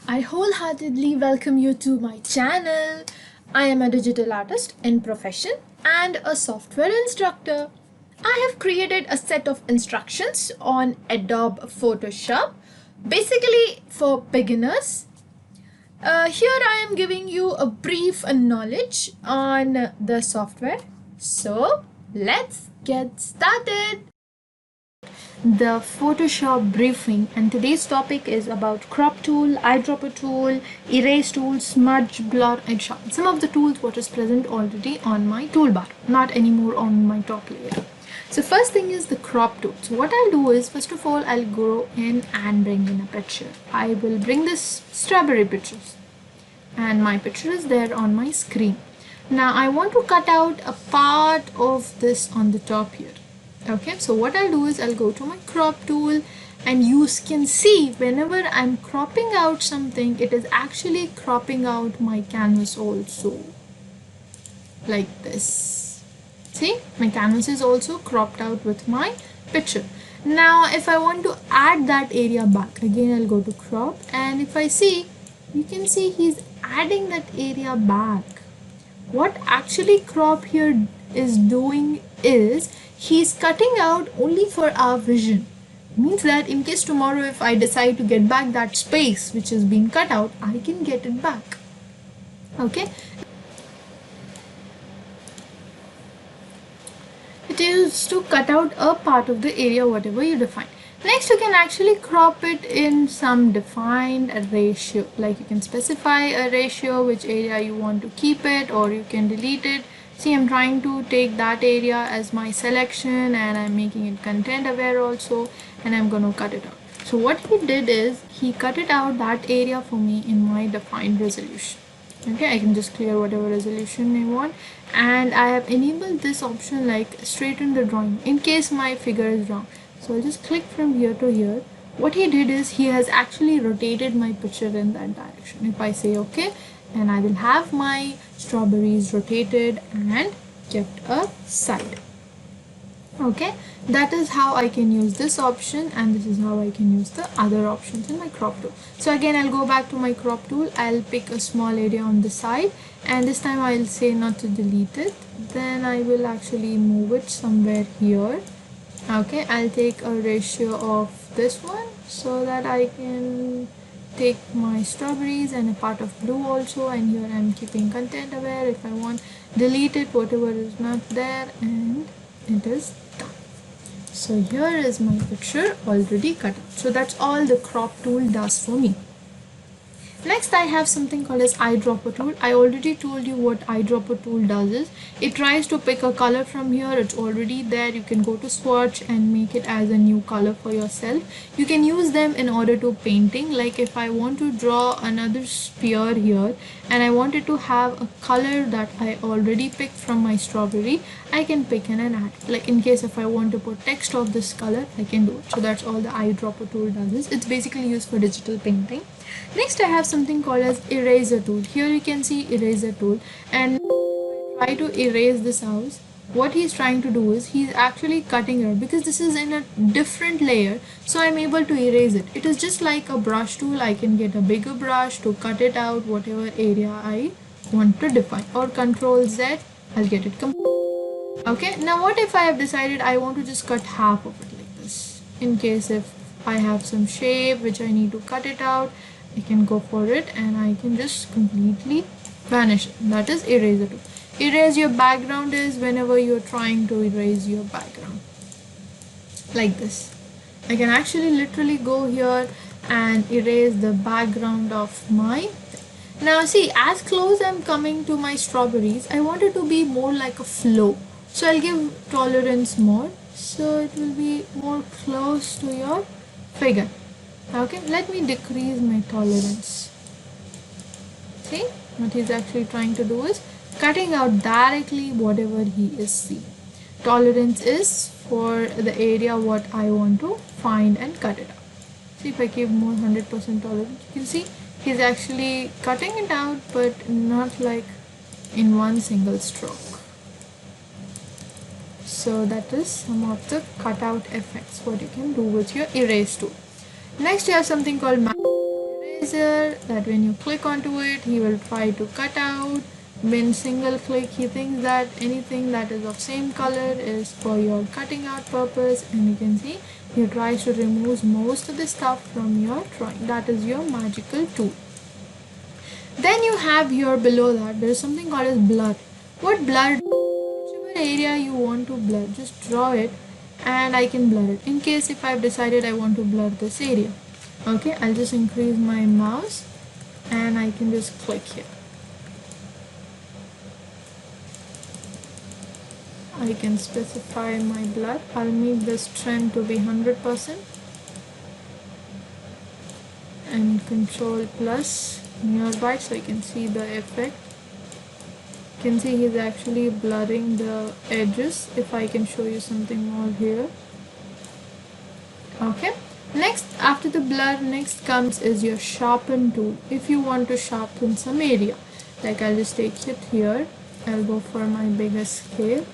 I wholeheartedly welcome you to my channel. I am a digital artist in profession and a software instructor. I have created a set of instructions on Adobe Photoshop, basically for beginners. Here I am giving you a brief knowledge on the software. So let's get started. The Photoshop briefing, and today's topic is about crop tool, eyedropper tool, erase tool, smudge, blur and sharpen. Some of the tools what is present already on my toolbar, not anymore on my top layer. So first thing is the crop tool. So what I'll do is, first of all, I'll go in and bring in a picture. I will bring this strawberry pictures and my picture is there on my screen. Now I want to cut out a part of this on the top here. Okay, so what I'll do is I'll go to my crop tool, and you can see whenever I'm cropping out something, it is actually cropping out my canvas also, like this. See, my canvas is also cropped out with my picture. Now if I want to add that area back, again I'll go to crop, and if I see, you can see he's adding that area back. What actually crop here is doing is he's cutting out only for our vision. It means that in case tomorrow if I decide to get back that space which has been cut out, I can get it back. Okay, it is to cut out a part of the area whatever you define. Next, you can actually crop it in some defined ratio, like you can specify a ratio which area you want to keep it, or you can delete it. See, I'm trying to take that area as my selection, and I'm making it content aware also, and I'm going to cut it out. So what he did is he cut it out that area for me in my defined resolution. Okay, I can just clear whatever resolution I want, and I have enabled this option like straighten the drawing in case my figure is wrong. So I'll just click from here to here. What he did is he has actually rotated my picture in that direction. If I say okay, and I will have my strawberries rotated and kept aside. Okay, that is how I can use this option, and this is how I can use the other options in my crop tool. So again, I'll go back to my crop tool. I'll pick a small area on the side, and this time I'll say not to delete it. Then I will actually move it somewhere here. Okay, I'll take a ratio of this one so that I can take my strawberries and a part of blue also, and here I'm keeping content aware. If I want, delete it, whatever is not there, and it is done. So here is my picture already cut out. So that's all the crop tool does for me. Next, I have something called as eyedropper tool. I already told you what eyedropper tool does is it tries to pick a color from here. It's already there. You can go to swatch and make it as a new color for yourself. You can use them in order to painting. Like if I want to draw another sphere here and I wanted to have a color that I already picked from my strawberry, I can pick and add. Like in case if I want to put text of this color, I can do it. So that's all the eyedropper tool does is it's basically used for digital painting. Next, I have something called as eraser tool. Here you can see eraser tool, and try to erase this house. What he's trying to do is he's actually cutting it because this is in a different layer, so I'm able to erase it. It is just like a brush tool. I can get a bigger brush to cut it out whatever area I want to define, or Control Z, I'll get it complete. Okay, now what if I have decided I want to just cut half of it like this, in case if I have some shape which I need to cut it out, I can go for it and I can just completely vanish it. That is eraser tool. Erase your background is whenever you're trying to erase your background like this. I can actually literally go here and erase the background of my. Now see, as close I'm coming to my strawberries, I want it to be more like a flow. So I'll give tolerance more, so it will be more close to your figure. Okay, let me decrease my tolerance. See, what he's actually trying to do is cutting out directly whatever he is seeing. Tolerance is for the area what I want to find and cut it out. See, if I give more 100% tolerance, you can see he's actually cutting it out, but not like in one single stroke. So that is some of the cutout effects what you can do with your erase tool. Next, you have something called eraser that when you click onto it, he will try to cut out. When single click, he thinks that anything that is of same color is for your cutting out purpose, and you can see he tries to remove most of the stuff from your drawing. That is your magical tool. Then you have here below that there is something called as blur. What blur? Whichever area you want to blur, just draw it and I can blur it. In case if I've decided I want to blur this area, okay, I'll just increase my mouse and I can just click here. I can specify my blur. I'll make this trend to be 100% and control plus nearby so you can see the effect. You can see he's actually blurring the edges. If I can show you something more here. Okay, next after the blur, next comes is your sharpen tool. If you want to sharpen some area, like I'll just take it here, I'll go for my biggest scale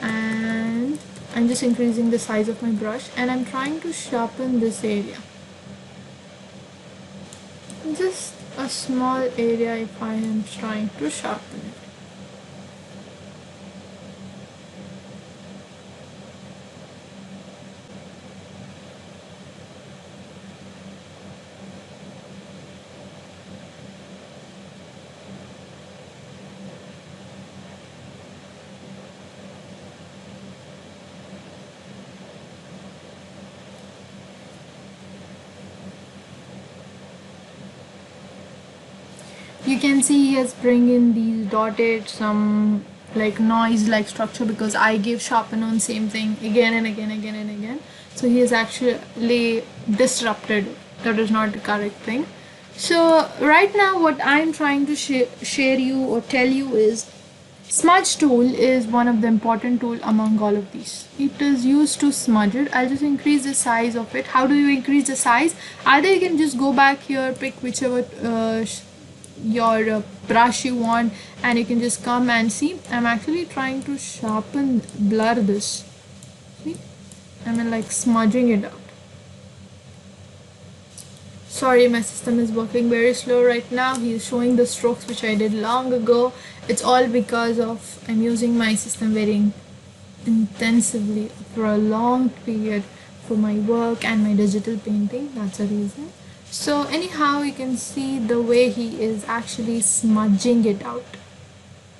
and I'm just increasing the size of my brush and I'm trying to sharpen this area. Just a small area if I am trying to sharpen it. You can see he has bring in these dotted some like noise like structure because I give sharpen on same thing again and again. So he has actually disrupted. That is not the correct thing. So right now what I'm trying to share you or tell you is smudge tool is one of the important tool among all of these. It is used to smudge it. I'll just increase the size of it. How do you increase the size? Either you can just go back here, pick whichever your brush you want and you can just come and see I'm actually trying to sharpen blur this. See, I'm like smudging it out. Sorry, my system is working very slow right now. He is showing the strokes which I did long ago. It's all because of I'm using my system very intensively for a long period for my work and my digital painting. That's the reason. So anyhow, you can see the way he is actually smudging it out.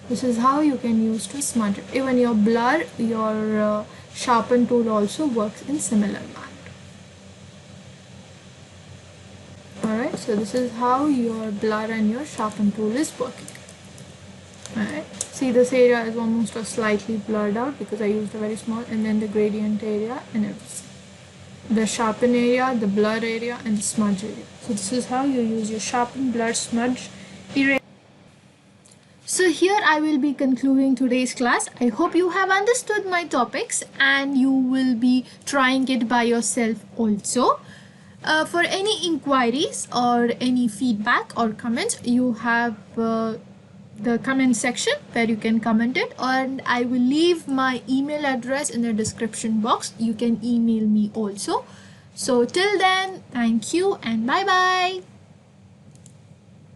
This is how you can use to smudge it. Even your blur, your sharpen tool also works in similar manner. Alright, so this is how your blur and your sharpen tool is working. Alright, see this area is almost slightly blurred out because I used a very small, and then the gradient area and everything. The sharpen area, the blur area and the smudge area. So this is how you use your sharpen, blur, smudge, eraser. So here I will be concluding today's class. I hope you have understood my topics and you will be trying it by yourself also. For any inquiries or any feedback or comments, you have the comment section where you can comment it, and I will leave my email address in the description box. You can email me also. So till then, thank you and bye bye.